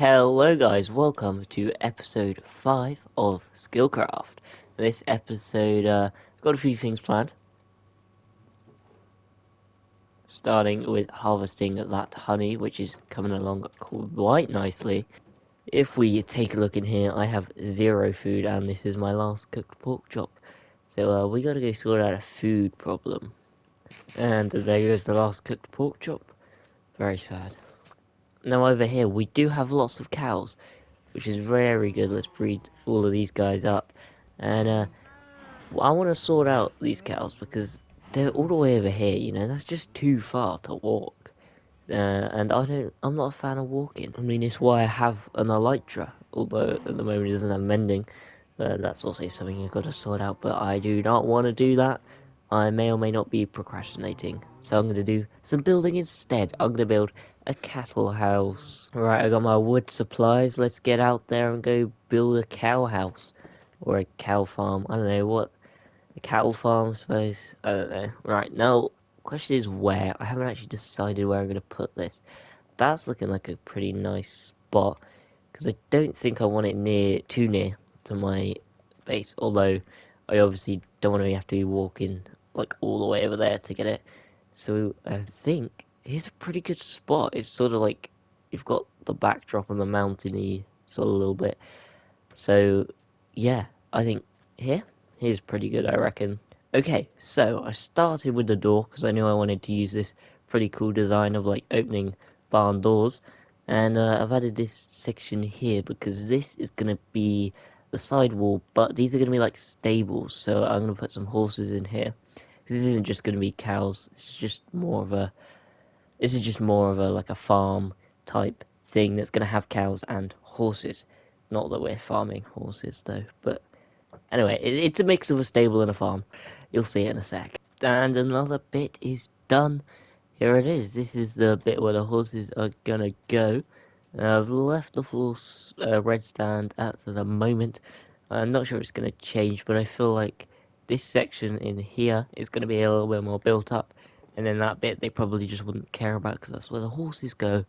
Hello guys, welcome to episode 5 of Skillcraft. This episode, got a few things planned. Starting with harvesting that honey, which is coming along quite nicely. If we take a look in here, I have 0 food and this is my last cooked pork chop. So we gotta go sort out a food problem. And there goes the last cooked pork chop. Very sad. Now over here, we do have lots of cows, which is very good. Let's breed all of these guys up. And I want to sort out these cows because they're all the way over here, that's just too far to walk. And I'm not a fan of walking. I mean, it's why I have an elytra, although at the moment it doesn't have mending. That's also something you've got to sort out, but I do not want to do that. I may or may not be procrastinating, so I'm going to do some building instead. I'm going to build a cattle house. Right, I got my wood supplies. Let's get out there and go build a cow house. Or a cow farm. I don't know what. A cattle farm, I suppose. I don't know. Right, now, question is where. I haven't actually decided where I'm going to put this. That's looking like a pretty nice spot. Because I don't think I want it too near to my base. Although, I obviously don't want to have to be walking like all the way over there to get it. So, I think here's a pretty good spot. It's sort of like you've got the backdrop on the mountainy sort of a little bit. So, yeah, I think here's pretty good, I reckon. Okay, so I started with the door because I knew I wanted to use this pretty cool design of like opening barn doors. And I've added this section here because this is going to be the side wall, but these are going to be like stables. So I'm going to put some horses in here. This isn't just going to be cows. This is just more of a like a farm type thing that's going to have cows and horses. Not that we're farming horses though, but anyway, it's a mix of a stable and a farm. You'll see it in a sec. And another bit is done. Here it is. This is the bit where the horses are gonna go. I've left the full red stand at the moment. I'm not sure it's gonna change, but I feel like this section in here is gonna be a little bit more built up, and then that bit they probably just wouldn't care about because that's where the horses go,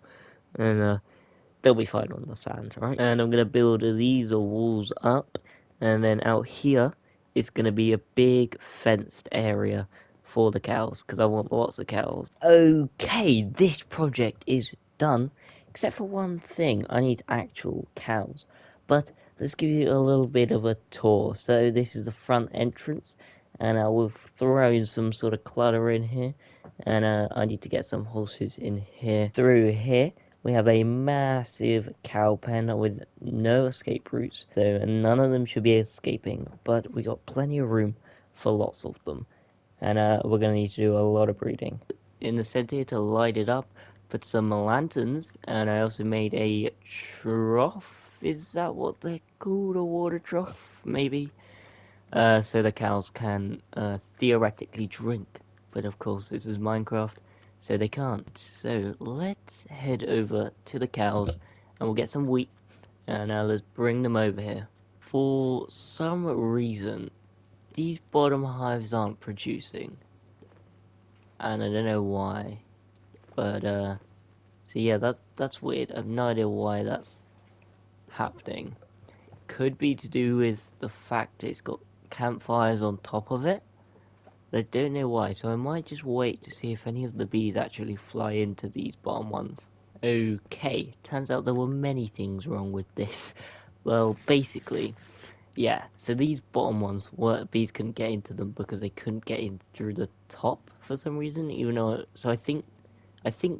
and they'll be fine on the sand, right? And I'm gonna build these walls up, and then out here is gonna be a big fenced area for the cows because I want lots of cows. Okay, this project is done, except for one thing. I need actual cows, but let's give you a little bit of a tour. So this is the front entrance, and I will throw in some sort of clutter in here, and I need to get some horses in here. Through here we have a massive cow pen with no escape routes, so none of them should be escaping, but we got plenty of room for lots of them. And we're going to need to do a lot of breeding. In the center here to light it up, put some lanterns, and I also made a trough. Is that what they're called? A water trough, maybe? So the cows can theoretically drink. But of course, this is Minecraft, so they can't. So let's head over to the cows, and we'll get some wheat, and let's bring them over here. For some reason, these bottom hives aren't producing, and I don't know why. But so yeah, that's weird. I have no idea why that's happening. Could be to do with the fact it's got campfires on top of it. I don't know why, so I might just wait to see if any of the bees actually fly into these bottom ones. Okay, turns out there were many things wrong with this. Well, basically, yeah, so these bottom ones, bees couldn't get into them because they couldn't get in through the top for some reason, even though, so I think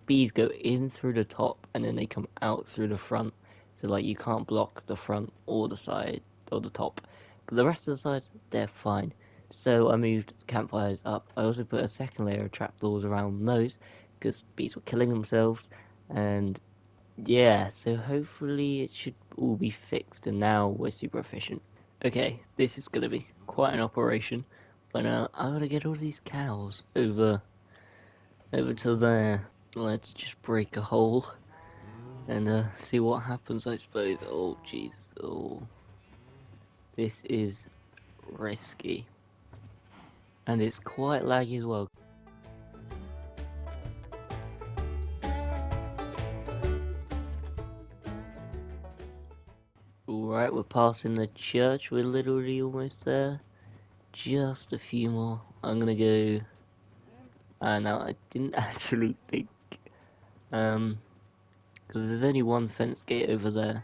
bees go in through the top and then they come out through the front. So like you can't block the front or the side or the top. But the rest of the sides, they're fine. So I moved campfires up. I also put a second layer of trapdoors around those because bees were killing themselves. And yeah, so hopefully it should all be fixed and now we're super efficient. Okay, this is gonna be quite an operation. But I gotta get all these cows over to there. Let's just break a hole and see what happens, I suppose. Oh, jeez. Oh, this is risky. And it's quite laggy as well. Alright, we're passing the church. We're literally almost there. Just a few more. I'm gonna go... no, I didn't actually think. Because there's only one fence gate over there.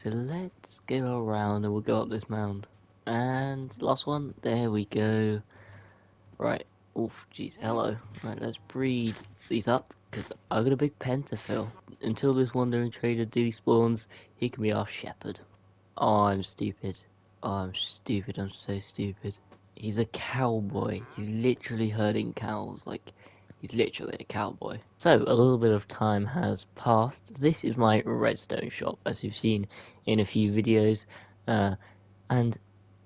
So let's go around and we'll go up this mound. And last one. There we go. Right. Oof, jeez, hello. Right, let's breed these up, because I've got a big pen to fill. Until this wandering trader despawns, he can be our shepherd. Oh, I'm stupid. Oh, I'm stupid. I'm so stupid. He's a cowboy. He's literally herding cows. Like, he's literally a cowboy. So, a little bit of time has passed. This is my redstone shop, as you've seen in a few videos. And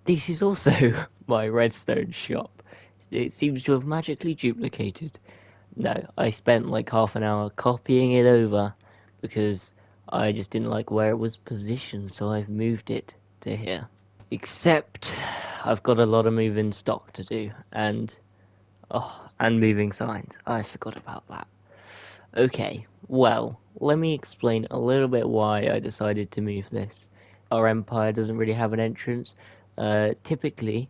this is also my redstone shop. It seems to have magically duplicated. No, I spent like half an hour copying it over because I just didn't like where it was positioned, so I've moved it to here. Except I've got a lot of moving stock to do, and moving signs. I forgot about that. Okay, well, let me explain a little bit why I decided to move this. Our empire doesn't really have an entrance. Typically,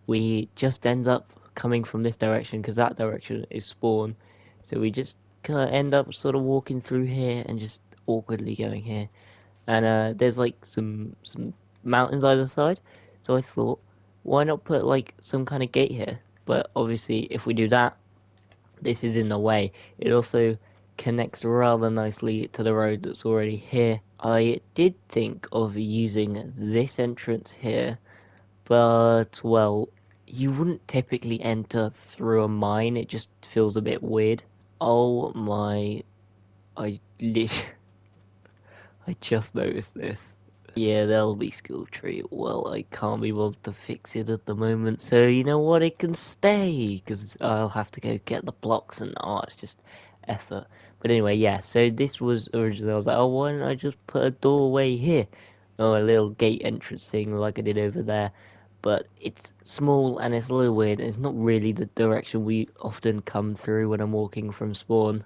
we just end up coming from this direction because that direction is spawn. So we just kind of end up sort of walking through here and just awkwardly going here. And there's like some mountains either side. So I thought, why not put like some kind of gate here? But obviously, if we do that, this is in the way. It also connects rather nicely to the road that's already here. I did think of using this entrance here, but well, you wouldn't typically enter through a mine. It just feels a bit weird. Oh my, I I just noticed this. Yeah, there'll be skill tree. Well, I can't be bothered to fix it at the moment, so you know what? It can stay, because I'll have to go get the blocks, and it's just effort. But anyway, yeah, so this was originally, I was like, oh, why don't I just put a doorway here? Or a little gate entrance thing like I did over there. But it's small, and it's a little weird, and it's not really the direction we often come through when I'm walking from spawn.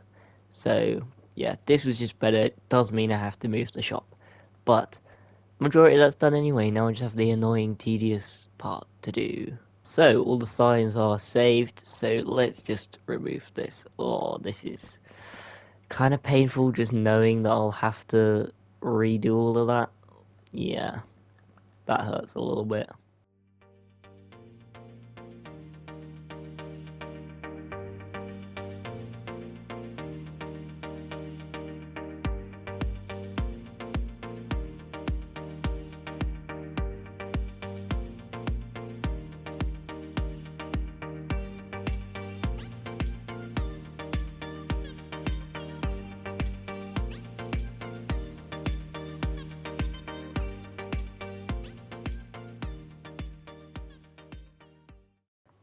So, yeah, this was just better. It does mean I have to move the shop. But majority of that's done anyway. Now I just have the annoying, tedious part to do. So all the signs are saved. So let's just remove this. Oh, this is kind of painful just knowing that I'll have to redo all of that. Yeah, that hurts a little bit.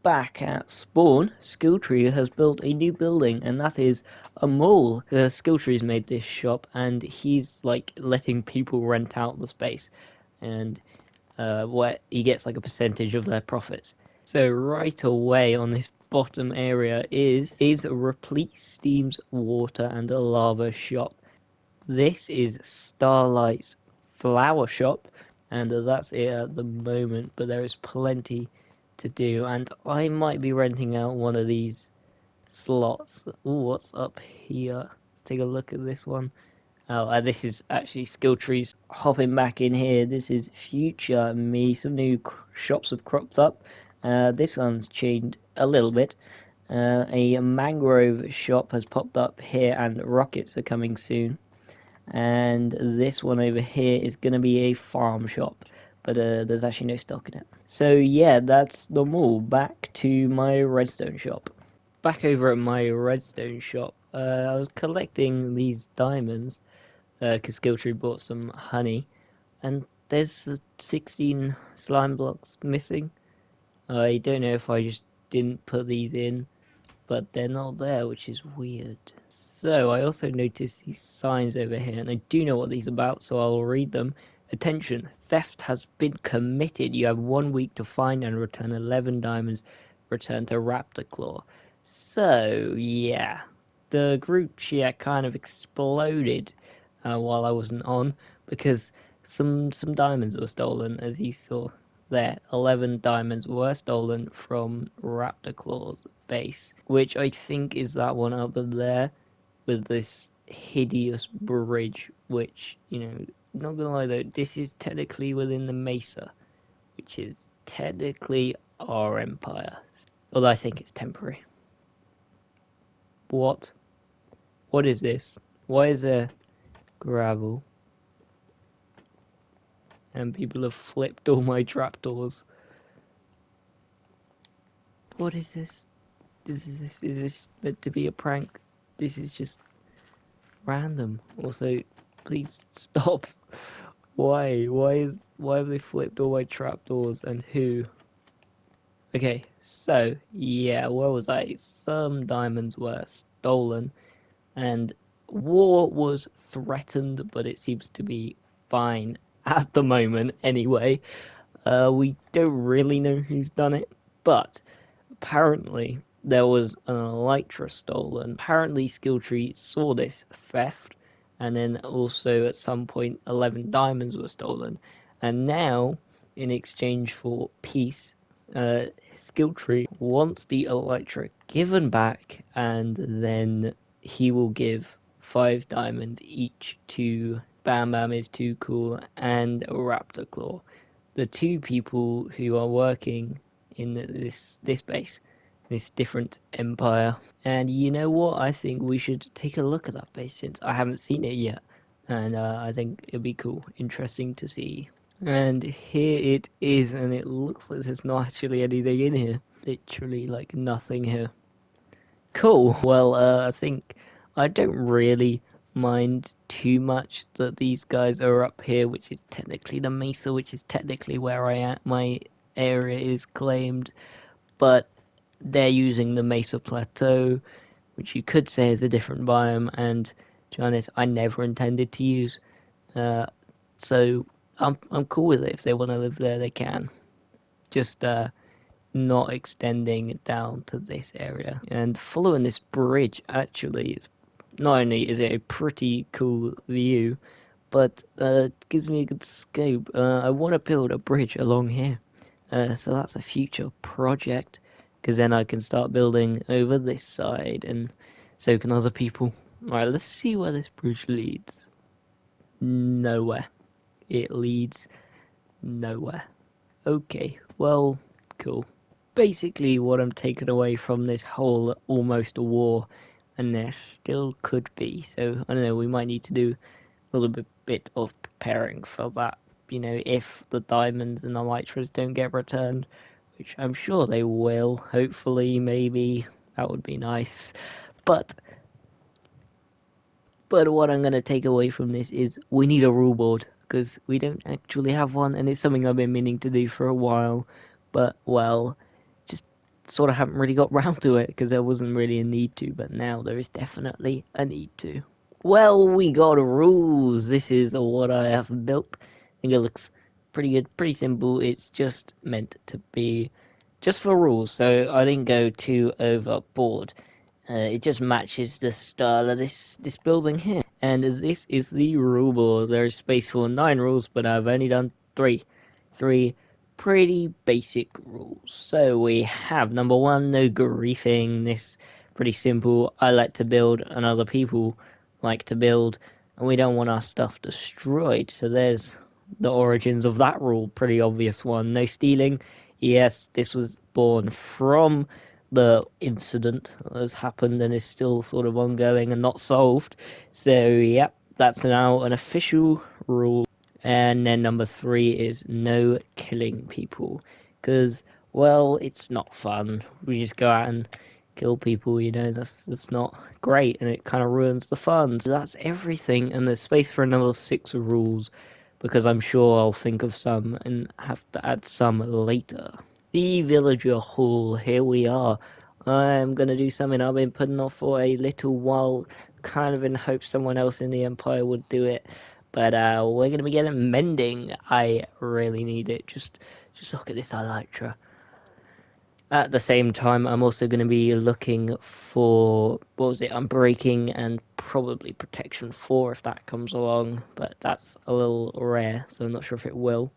Back at spawn, Skilltree has built a new building, and that is a mall. Skilltree's made this shop, and he's like letting people rent out the space, and what he gets like a percentage of their profits. So right away on this bottom area is Replete Steam's water and a lava shop. This is Starlight's flower shop, and that's it at the moment, but there is plenty to do, and I might be renting out one of these slots. Ooh, what's up here? Let's take a look at this one. Oh, this is actually Skilltree's hopping back in here. This is future me. Some new shops have cropped up. This one's changed a little bit. A mangrove shop has popped up here, and rockets are coming soon. And this one over here is going to be a farm shop, but there's actually no stock in it. So yeah, that's the mall. Back to my redstone shop. Back over at my redstone shop, I was collecting these diamonds because Skilltree bought some honey, and there's 16 slime blocks missing. I don't know if I just didn't put these in, but they're not there, which is weird. So I also noticed these signs over here, and I do know what these are about, so I'll read them. Attention, theft has been committed. You have 1 week to find and return 11 diamonds. Return to Raptor Claw. So, yeah. The group chat kind of exploded while I wasn't on, because some diamonds were stolen, as you saw there. 11 diamonds were stolen from Raptor Claw's base, which I think is that one up there with this hideous bridge, which, not gonna lie though, this is technically within the Mesa, which is technically our empire. Although I think it's temporary. What? What is this? Why is there gravel? And people have flipped all my trapdoors. What is this? Is this meant to be a prank? This is just random. Also, please stop. Why? Why have they flipped all my trapdoors and who? Okay, so yeah, where was I? Some diamonds were stolen and war was threatened, but it seems to be fine at the moment anyway. We don't really know who's done it, but apparently there was an elytra stolen. Apparently Skilltree saw this theft, and then also at some point 11 diamonds were stolen. And now, in exchange for peace, Skilltree wants the elytra given back, and then he will give 5 diamonds each to Bam Bam is Too Cool and Raptor Claw, the two people who are working in this base, this different empire. And you know what? I think we should take a look at that base since I haven't seen it yet, and I think it'll be cool, interesting to see. And here it is, and it looks like there's not actually anything in here. Literally, like nothing here. Cool. Well, I think I don't really mind too much that these guys are up here, which is technically the Mesa, which is technically where I am. My area is claimed, but they're using the Mesa Plateau, which you could say is a different biome, and to be honest, I never intended to use. Uh, so I'm cool with it. If they want to live there, they can. Just not extending down to this area. And following this bridge actually is not only is it a pretty cool view, but it gives me a good scope. I want to build a bridge along here. So that's a future project, because then I can start building over this side, and so can other people. Alright, let's see where this bridge leads. Nowhere. It leads nowhere. Okay, well, cool. Basically, what I'm taking away from this whole almost a war, and there still could be, so I don't know, we might need to do a little bit of preparing for that, if the diamonds and the elytras don't get returned, which I'm sure they will, hopefully, maybe, that would be nice, but what I'm going to take away from this is we need a rule board, because we don't actually have one, and it's something I've been meaning to do for a while, but, well, just sort of haven't really got round to it, because there wasn't really a need to, but now there is definitely a need to. Well, we got rules. This is what I have built. I think it looks pretty good, pretty simple. It's just meant to be just for rules, so I didn't go too overboard. It just matches the style of this building here. And this is the rule board. There is space for 9 rules, but I've only done 3. 3 pretty basic rules. So we have number 1, no griefing. This pretty simple. I like to build and other people like to build, and we don't want our stuff destroyed. So there's the origins of that rule. Pretty obvious one. No stealing. Yes, this was born from the incident that has happened and is still sort of ongoing and not solved. So, yep, that's now an official rule. And then number 3 is no killing people. Because, well, it's not fun. We just go out and kill people, that's not great, and it kind of ruins the fun. So that's everything, and there's space for another 6 rules, because I'm sure I'll think of some and have to add some later. The villager hall, here we are. I'm gonna do something I've been putting off for a little while, kind of in hopes someone else in the Empire would do it. But we're gonna be getting Mending. I really need it. Just look at this elytra. At the same time, I'm also going to be looking for, what was it, Unbreaking and probably Protection 4 if that comes along, but that's a little rare, so I'm not sure if it will.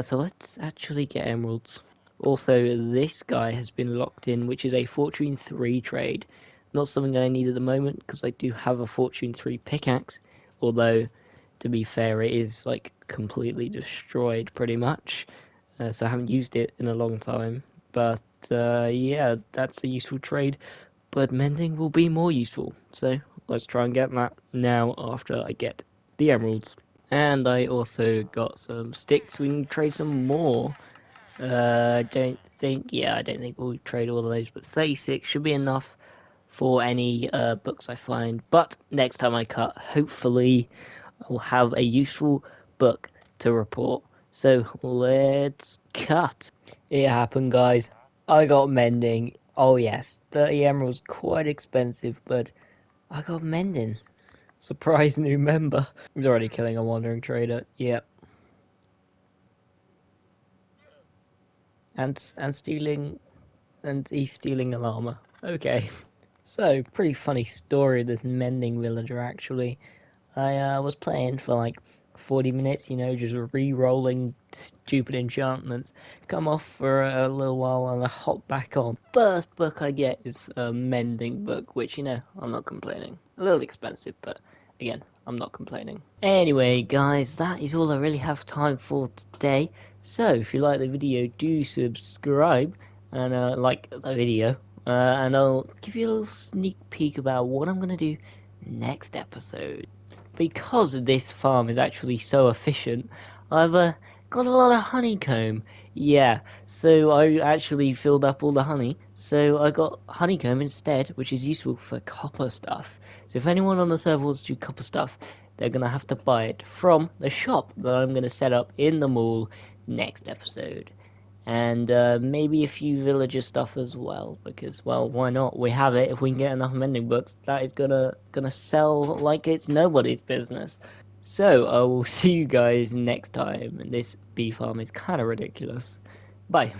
So let's actually get emeralds. Also, this guy has been locked in, which is a Fortune 3 trade. Not something I need at the moment, because I do have a Fortune 3 pickaxe, although, to be fair, it is, like, completely destroyed, pretty much. So I haven't used it in a long time. But, yeah, that's a useful trade. But mending will be more useful, so let's try and get that now after I get the emeralds. And I also got some sticks. We can trade some more. I don't think we'll trade all of those, but 36 should be enough for any books I find. But next time I cut, hopefully I'll have a useful book to report. So let's cut. It happened, guys. I got mending. Oh yes, 30 emeralds, quite expensive, but I got mending. Surprise new member. He's already killing a wandering trader. Yep. And stealing, and he's stealing a llama. Okay. So, pretty funny story of this mending villager actually. I was playing for like 40 minutes, just re-rolling stupid enchantments. Come off for a little while and I hop back on. First book I get is a mending book, which, I'm not complaining. A little expensive, but again, I'm not complaining. Anyway, guys, that is all I really have time for today. So, if you like the video, do subscribe and like the video. And I'll give you a little sneak peek about what I'm going to do next episode. Because this farm is actually so efficient, I've got a lot of honeycomb. Yeah, so I actually filled up all the honey, so I got honeycomb instead, which is useful for copper stuff. So if anyone on the server wants to do copper stuff, they're gonna have to buy it from the shop that I'm gonna set up in the mall next episode. And maybe a few villager stuff as well, because, well, why not? We have it. If we can get enough mending books, that is gonna sell like it's nobody's business. So I will see you guys next time. And this bee farm is kind of ridiculous. Bye.